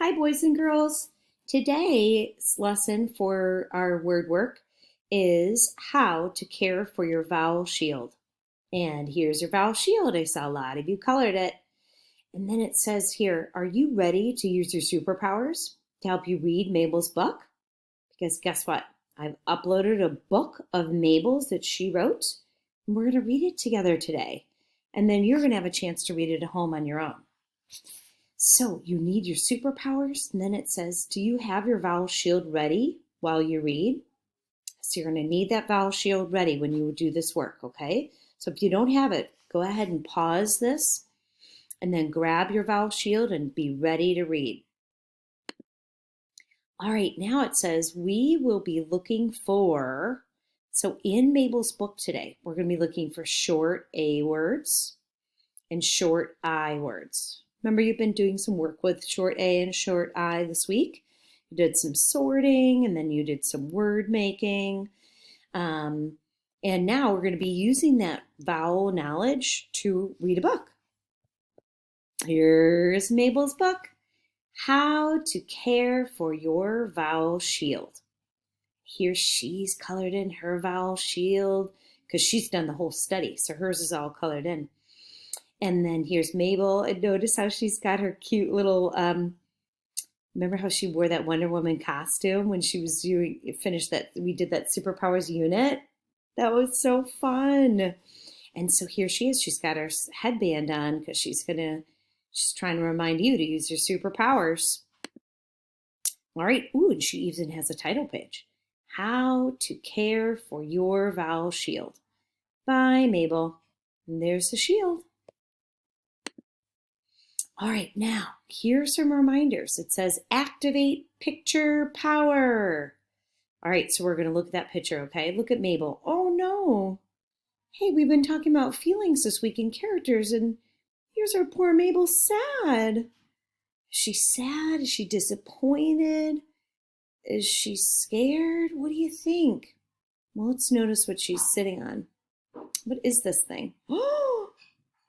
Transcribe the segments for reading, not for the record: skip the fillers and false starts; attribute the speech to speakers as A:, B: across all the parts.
A: Hi, boys and girls. Today's lesson for our word work is how to care for your vowel shield. And here's your vowel shield. I saw a lot of you colored it. And then it says here, are you ready to use your superpowers to help you read Mabel's book? Because guess what? I've uploaded a book of Mabel's that she wrote, and we're going to read it together today. And then you're going to have a chance to read it at home on your own. So you need your superpowers, and then it says, do you have your vowel shield ready while you read? So you're going to need that vowel shield ready when you do this work, okay? So if you don't have it, go ahead and pause this, and then grab your vowel shield and be ready to read. All right, now it says we will be looking for, so in Mabel's book today, we're going to be looking for short A words and short I words. Remember, you've been doing some work with short A and short I this week. You did some sorting, and then you did some word making. And now we're going to be using that vowel knowledge to read a book. Here's Mabel's book, How to Care for Your Vowel Shield. Here she's colored in her vowel shield because she's done the whole study, so hers is all colored in. And then here's Mabel, and notice how she's got her cute little, remember how she wore that Wonder Woman costume when she was finished that, we did that Superpowers unit? That was so fun. And so here she is, she's got her headband on because she's trying to remind you to use your superpowers. All right, ooh, and she even has a title page. How to Care for Your Vowel Shield by Mabel. And there's the shield. All right, now here's some reminders. It says activate picture power. All right, so we're going to look at that picture, okay? Look at Mabel. Oh no. Hey, we've been talking about feelings this week in characters, and here's our poor Mabel sad. Is she sad? Is she disappointed? Is she scared? What do you think? Well, let's notice what she's sitting on. What is this thing? Oh,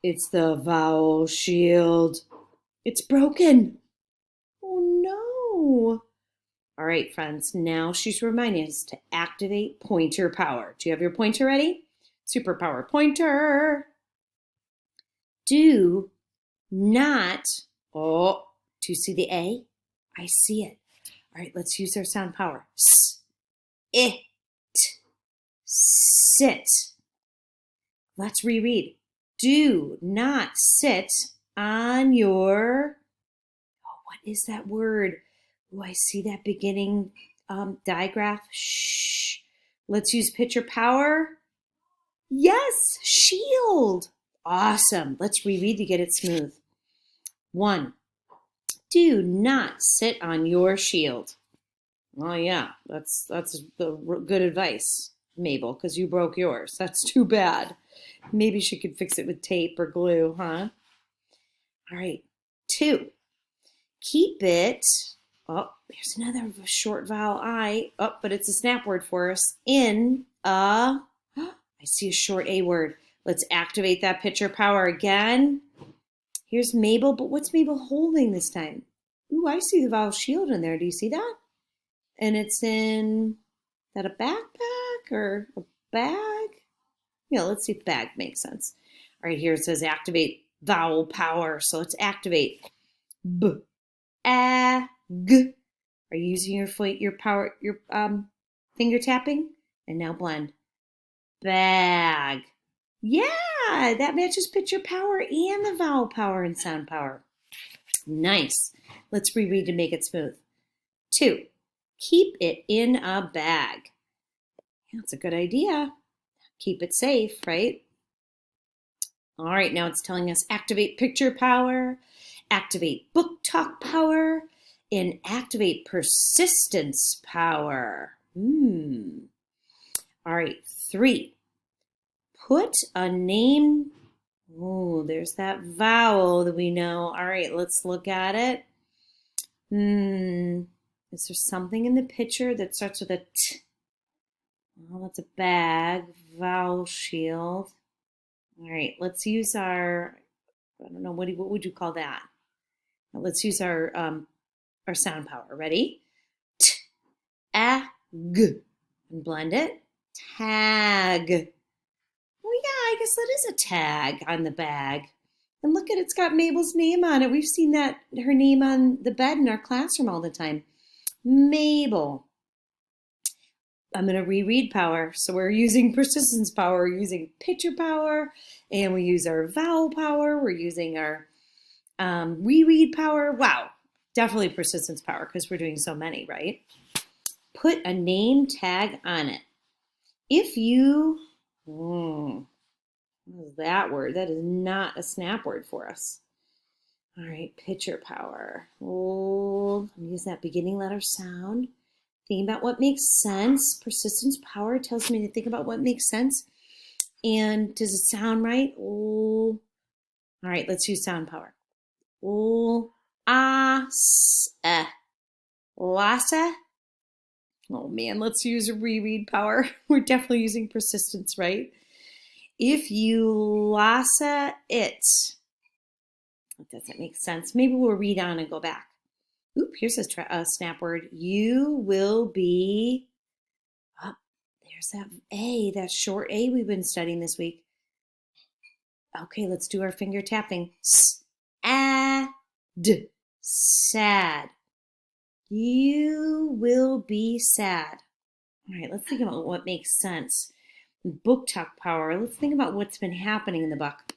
A: it's the vowel shield. It's broken. Oh no. All right, friends, now she's reminding us to activate pointer power. Do you have your pointer ready? Superpower pointer. Do not, do you see the A? I see it. All right, let's use our sound power. S, it, sit. Let's reread. Do not sit on your, what is that word? Oh, I see that beginning digraph. Shh. Let's use picture power. Yes, shield. Awesome. Let's reread to get it smooth. 1. Do not sit on your shield. Oh yeah, that's the good advice, Mabel, because you broke yours. That's too bad. Maybe she could fix it with tape or glue, huh? All right. 2. Keep it, there's another short vowel I, but it's a snap word for us, in a, I see a short A word. Let's activate that picture power again. Here's Mabel, but what's Mabel holding this time? Ooh, I see the vowel shield in there. Do you see that? And it's in, is that a backpack or a bag? Yeah, let's see if bag makes sense. All right, here it says activate vowel power. So let's activate B, A, G. Are you using your power, your finger tapping? And now blend. Bag. Yeah, that matches picture power and the vowel power and sound power. Nice. Let's reread to make it smooth. 2. Keep it in a bag. Yeah, that's a good idea. Keep it safe, right? All right, now it's telling us activate picture power, activate book talk power, and activate persistence power. All right, 3. Put a name. Oh, there's that vowel that we know. All right, let's look at it. Is there something in the picture that starts with a T? Well, that's a bag, vowel shield. All right, let's use our, I don't know, what would you call that? Let's use our our sound power. Ready? T, a, g. And blend it. Tag. Oh yeah, I guess that is a tag on the bag. And look at it, it's got Mabel's name on it. We've seen that, her name on the bed in our classroom all the time. Mabel. I'm going to reread power. So we're using persistence power, we're using picture power, and we use our vowel power. We're using our reread power. Wow, definitely persistence power because we're doing so many, right? Put a name tag on it. If you, what is that word? That is not a snap word for us. All right, picture power. Hold. I'm using that beginning letter sound. Think about what makes sense. Persistence power tells me to think about what makes sense. And does it sound right? Oh. All right, let's use sound power. Oh, lassa. Oh man, let's use reread power. We're definitely using persistence, right? If you lassa it. Does that make sense? Maybe we'll read on and go back. Oop, here's a snap word. You will be, oh, there's that A, that short A we've been studying this week. Okay, let's do our finger tapping. S-A-D, sad. You will be sad. All right, let's think about what makes sense. Book talk power. Let's think about what's been happening in the book.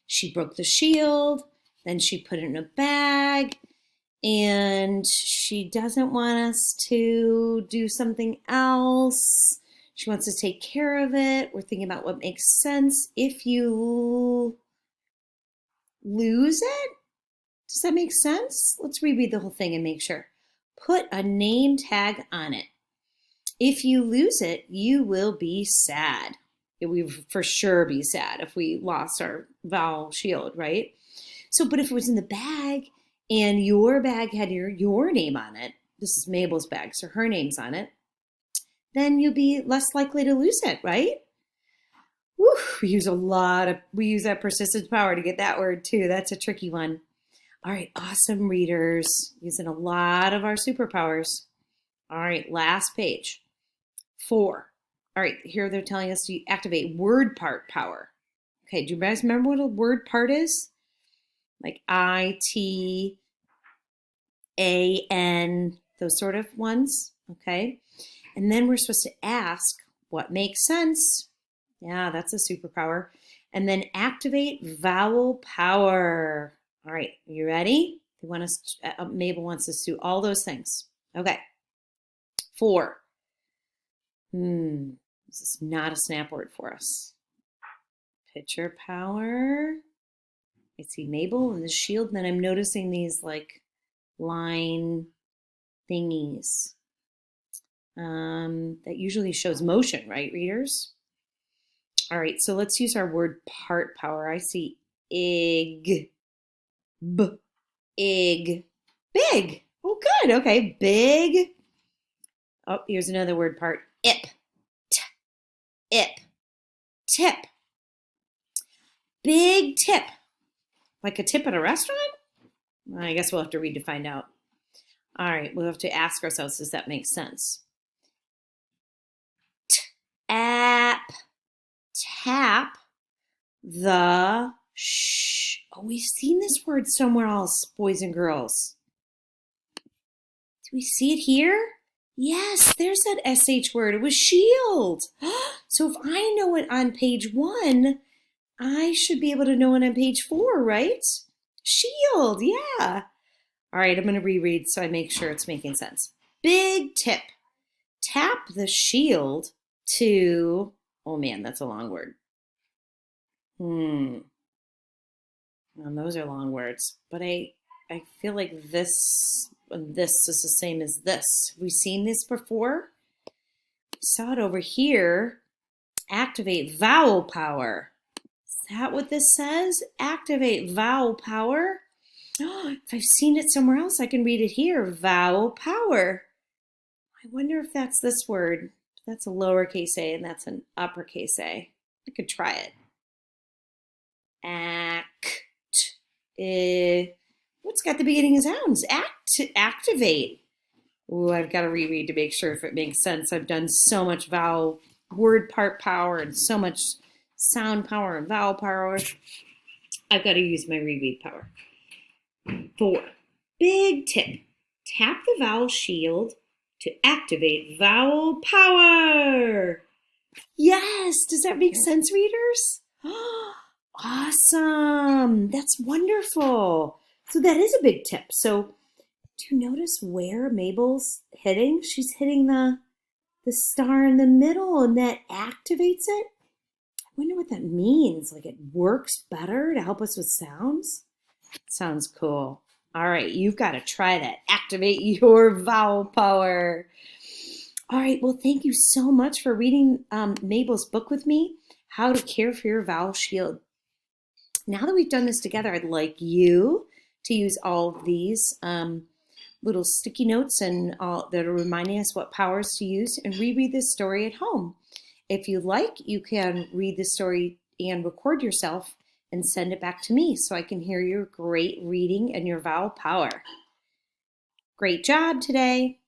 A: She broke the shield, then she put it in a bag, and she doesn't want us to do something else. She wants to take care of it. We're thinking about what makes sense. If you lose it, does that make sense? Let's reread the whole thing and make sure. Put a name tag on it. If you lose it, you will be sad. We would for sure be sad if we lost our vowel shield, right? So, but if it was in the bag and your bag had your name on it, this is Mabel's bag, so her name's on it, then you'll be less likely to lose it, right? Woo, we use that persistence power to get that word too. That's a tricky one. All right, awesome readers, using a lot of our superpowers. All right, last page. 4. All right, here they're telling us to activate word part power. Okay, do you guys remember what a word part is? Like I, T, A, N, those sort of ones, okay? And then we're supposed to ask what makes sense. Yeah, that's a superpower. And then activate vowel power. All right, you ready? They want us. Mabel wants us to do all those things. Okay. 4. This is not a snap word for us. Picture power. I see Mabel and the shield, and then I'm noticing these like line thingies. That usually shows motion, right, readers? All right, so let's use our word part power. I see egg, egg, big. Oh, good. Okay, big. Oh, here's another word part. Ip, tip. Big tip. Like a tip at a restaurant? I guess we'll have to read to find out. All right, we'll have to ask ourselves, does that make sense? Tap the shh. Oh, we've seen this word somewhere else, boys and girls. Do we see it here? Yes, there's that SH word. It was shield. So if I know it on page 1, I should be able to know it on page 4, right? Shield, yeah. All right, I'm going to reread so I make sure it's making sense. Big tip. Tap the shield to, oh man, that's a long word. Well, those are long words, but I feel like this is the same as this. Have we seen this before? We saw it over here. Activate vowel power. Is that what this says? Activate vowel power. Oh, if I've seen it somewhere else, I can read it here. Vowel power. I wonder if that's this word. That's a lowercase a and that's an uppercase a. I could try it. What's got the beginning of sounds? Activate. Ooh, I've got to reread to make sure if it makes sense. I've done so much vowel word part power and so much sound power and vowel power. I've got to use my reread power. 4. Big tip. Tap the vowel shield to activate vowel power. Yes! Does that make sense, readers? Awesome! That's wonderful. So that is a big tip. So do you notice where Mabel's hitting? She's hitting the star in the middle, and that activates it. I wonder what that means. Like it works better to help us with sounds? Sounds cool. All right, you've got to try that. Activate your vowel power. All right, well, thank you so much for reading Mabel's book with me, How to Care for Your Vowel Shield. Now that we've done this together, I'd like you to use all of these little sticky notes and all that are reminding us what powers to use and reread this story at home. If you like, you can read the story and record yourself and send it back to me so I can hear your great reading and your vowel power. Great job today.